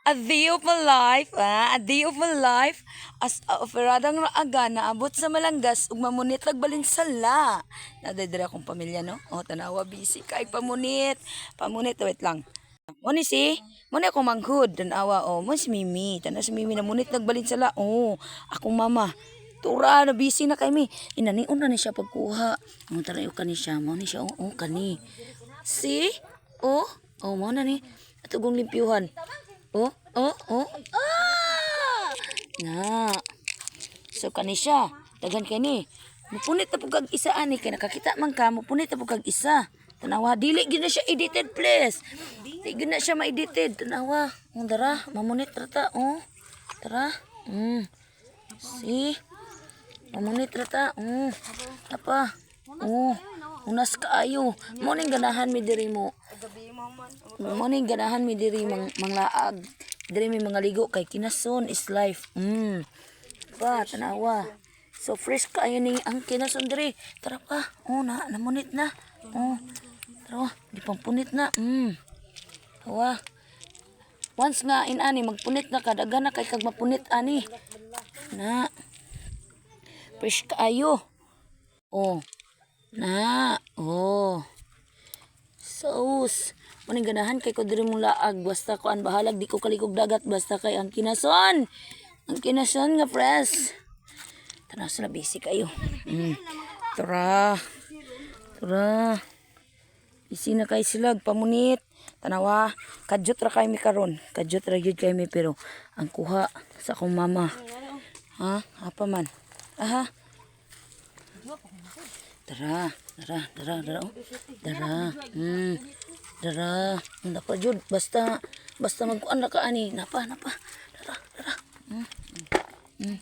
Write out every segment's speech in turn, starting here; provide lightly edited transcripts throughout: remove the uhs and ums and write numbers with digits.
A day of my life, a day of my life. As operadang raaga, naabot sa Malanggas, ug mamunit Balinsala. Nadadira akong pamilya, no? O, tanawa, busy kay pamunit. Pamunit, wait lang. Muni si, muni ako manghud, tanawa, o, mo si Mimi. Tanawa si Mimi, namunit Balinsala. O, akong mama. Tura, na busy na kay mi. Inaniun na ni siya pagkuha. O, tarayo ka ni siya. Mo ni siya, o, kani. Si, o, mo na ni. Atugong limpyuhan. Oh. Ah! Na. So kani siya. Dagan kani. Mupunit na pugag isa ani kay nakakita man ka, mupunit na pugag isa. Tanawa dili gyud na siya edited, please. Dili gyud na siya ma-edited. Tanawa. Dara, mamunit rata. Tara. Si. Mamunit rata. Apa? Unas kaayo. Mo ning ganahan mi diri mo. Morning ganahan mi diri manglaag. Diri mi mga ligo kay kinason is life. Pa tanawa. So fresh kaayo ni ang kinason diri. Tara pa. Namunit na. Tara, di pampunit na. Tawa. Once nga inani magpunit na kadaga na kay kag mapunit ani. Na. Fresh kaayo. Sauce. Maning ganahan kay ko diri mong laag basta ko an bahalag di ko kalikog dagat basta kay ang kinason. Ang kinason nga press. Tara sa busy kayo. Tara. Busy na kay silag pamunit. Tanawa, kadyot ra kay mi karon. Kadyot ra gyud kay mi pero ang kuha sa akong mama. Ha? Apa man? Aha. Dara. Napa jud basta magkuan ra ka ani. Napa. Dara.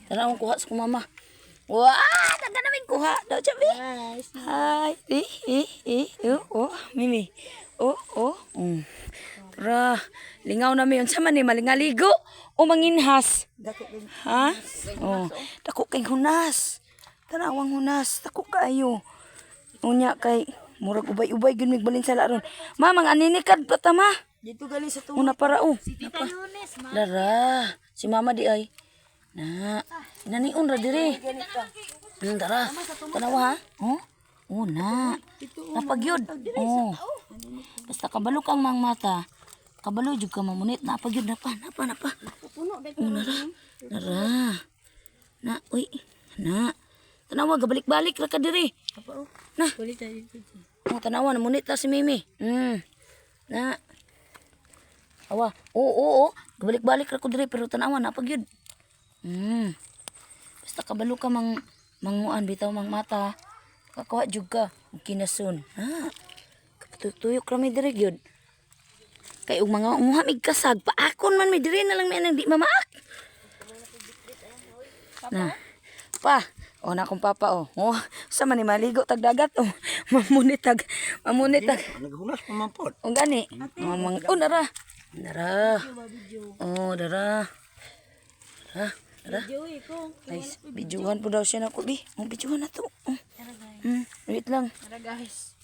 Dara ang kuha sa ko mama. Wah, dagan namin kuha. Daw chabi. Hi. Mimi. Tara, lingaw na mi unsa man ni malingaligo o manginhas. Ha? Dako kay hunas. Tanawang hunas, dako kaayo. Unya kay murag ubay-ubay gyud mig Balinsala ron. Ma, mang aninikad patama. Dito gali sa tuwa. Una para Dara, si mama di ay. Na, inaniun ra diri. Dara. Tanawa ha? Na. Napagyud. Basta kabalo kang mang mata. Kabalo jud ka mamunit. Napagyud napa. Dara. Na, uy. Na. Tanawa gabalik-balik ra ka diri. Na. Tanawa namunit ta si Mimi. Na. Awa. Oo. Gabalik-balik ra ko diri pero tanawa na pagyud. Basta kabalo ka manguan bitaw mang mata. Kakuha jud ka kinason. Kapatuyok ra mi diri gyud. Kay ug mga umuhamig kasag paakon man mi diri na lang mi nang di mamaak. Na. Pa. Na akong papa sa man ni maligo tag dagat mamunit tag. Naghunas pa man pod. Gani. Dara. Dara. Ay, bijuhan po daw siya na ko bi. Bijuhan na to. Wait lang.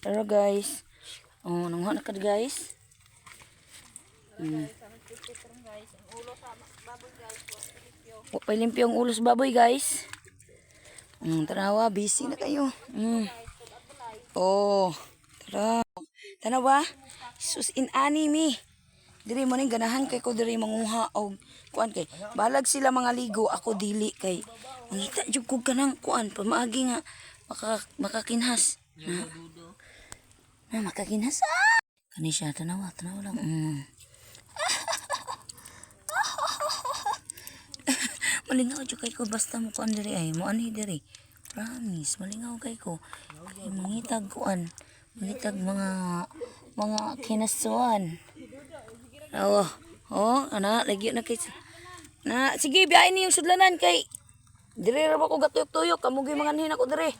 Tara guys. Nangha na ka guys. Limpyo ang ulo sa baboy guys. Tanawa, busy na kayo. Tara. Tanawa, sus inani mi. Diri mo ning ganahan kay ko diri manguha og kuan kay balag sila mga ligo ako dili kay mangita jud ko kanang kuan pamaagi nga makakinhas. Na makakinhas. Kani siya tanawa lang. Malingaw jud kay ko basta mo kuan diri ay mo anhi diri. Promise, malingaw kay ko. Kay mangitag kuan, mangitag mga kinasuan. Ana lagi na kay na sige biyahe ni yung sudlanan kay diri ra ba ko gatuyok-tuyok kamo gyud mga anhin ako diri.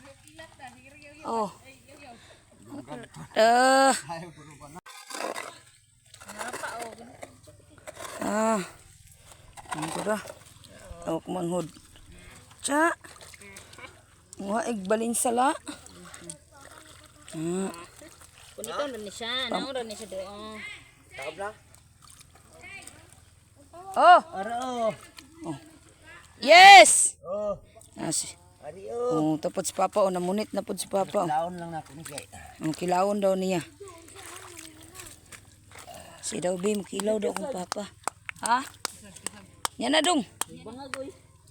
Tara. Kumanhod. Cha. Ig Balinsala. Kunito na ni siya, naon ra ni siya doon. Takab na. Oh, Aro. yes. Oh. As. Ari oh. Oh, tapos si Papa oh, namunit na pud si Papa. Laon lang na ako ni kay. Ang kilawon daw niya. Si daw Bim, kilaw daw kung Papa. Ha? Yan na dong.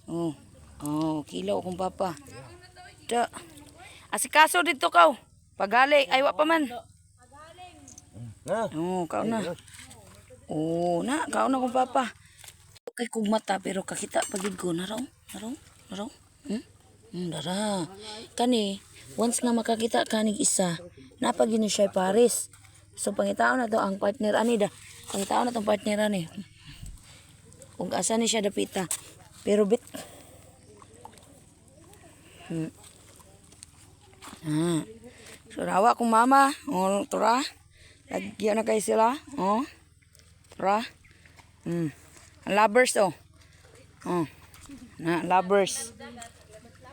Oh. Oh, kilaw kung Papa. Da. Asikaso dito kaw. Pagali, aywa pa man. Na. Oh, kau na. Oh, na, kau na kung Papa. Kay kong mata pero kakita pagid ko naraw. Naraw. Dara. Kani, once nga makakita kanig isa, napagin ni siya Paris. So pangitaon na to ang partner ani da. Pangitaon na tong partner ani. Kung asa ni siya dapita. Pero bit. So rawa kong mama, oh, tura. Lagyan na kay sila, oh. Tura. Ang lovers oh. Oh. Na lovers.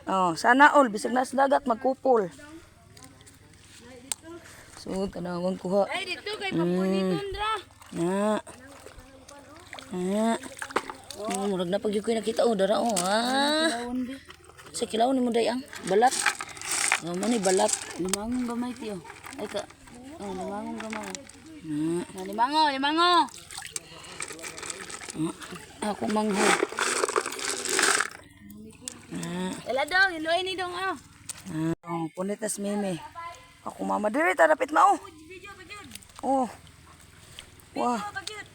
Oh, sana all bisag na sa dagat magkupol. So tanawang kuha. Ay dito kay papunitun dra. Na. Murag na pag koy nakita oh dara oh. Sa kilawon ni mo day ang balat. Mo ni balat. Limangong gamay tiyo. Ay ka. Oh, limangong gamay. Limango. Ako manghod. Ela dong, iloy ni dong ah. Oh, punitas meme. Ako mama diri ta dapit mao. Oh. Wah.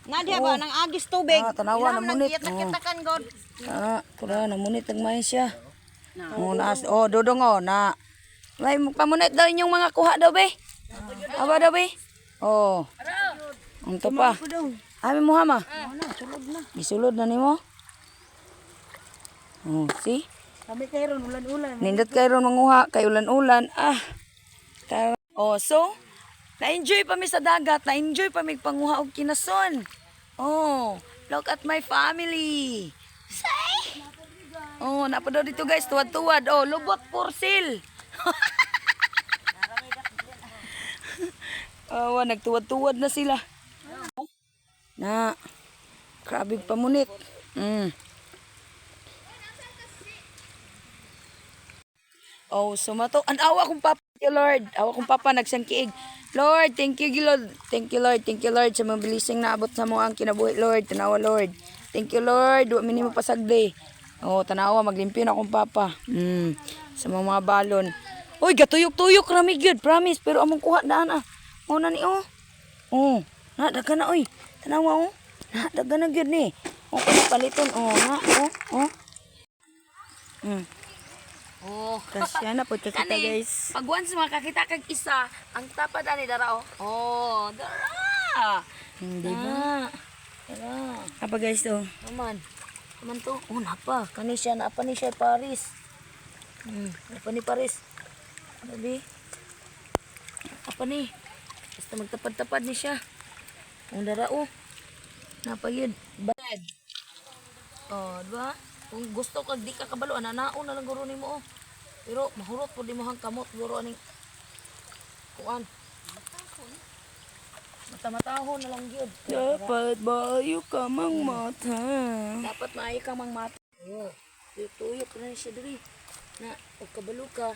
Nga diha ba nang agis tubig. Tanawa na munit. Kita-kitakan god. Tura na munit ang may siya. Oh, naas. Oh, dodong oh na. May pamunit daw inyong mga kuha daw be. Aba daw be. Oh. Unto pa. Ami mo hama. Gisulod na nimo. Oh, see? Kami kay ron ulan-ulan. Nindot kay ron manguha kay ulan-ulan. Tara. Oh, so na-enjoy pa mi sa dagat, na-enjoy pa mi panguha og kinason. Oh, look at my family. Say. Oh, napa daw dito guys, tuwad-tuwad. Oh, lubot for sale. Oh, nagtuwad-tuwad na sila. Na. Grabe pamunit. Oh, sumato. Ang awa kong papa, thank you Lord. Awa kong papa nagsangkiig. Lord, thank you Lord. Thank you Lord. Thank you Lord sa mga blessing na abot sa mo ang kinabuhi Lord. Tanawa Lord. Thank you Lord. Wa minimo pasagdi. Oh, tanawa maglimpyo na akong papa. Sa mga balon. Uy, gatuyok-tuyok rami gyud, promise. Pero among kuha daan ah. Oh na ni oh. Oh, na daga na oy. Tanawa oh. Na daga na gyud ni. Oh, kana paliton oh, na oh. Oh. Kasya na po kita guys. Pag once makakita kag isa, ang tapad ani dara oh. Oh, dara. Di ba? Dara. Apa guys to? Naman. Naman to. Oh, napa. Kani siya, napa ni siya Paris. Napa ni Paris. Sabi. Apa ni? Basta magtapad-tapad ni siya. Ang dara oh. Napa yun? Bad. Oh, diba? Kung gusto kag di ka kabalo, ananaon na lang guro nimo oh. Pero mahurot po di mo hang kamot guro aning kuan. Mata-matahon na lang gyud. Dapat bayo ka mang mata. Dapat maayo kang mang mata. Oh, tuyok-tuyok na siya diri. Na, og kabalo ka.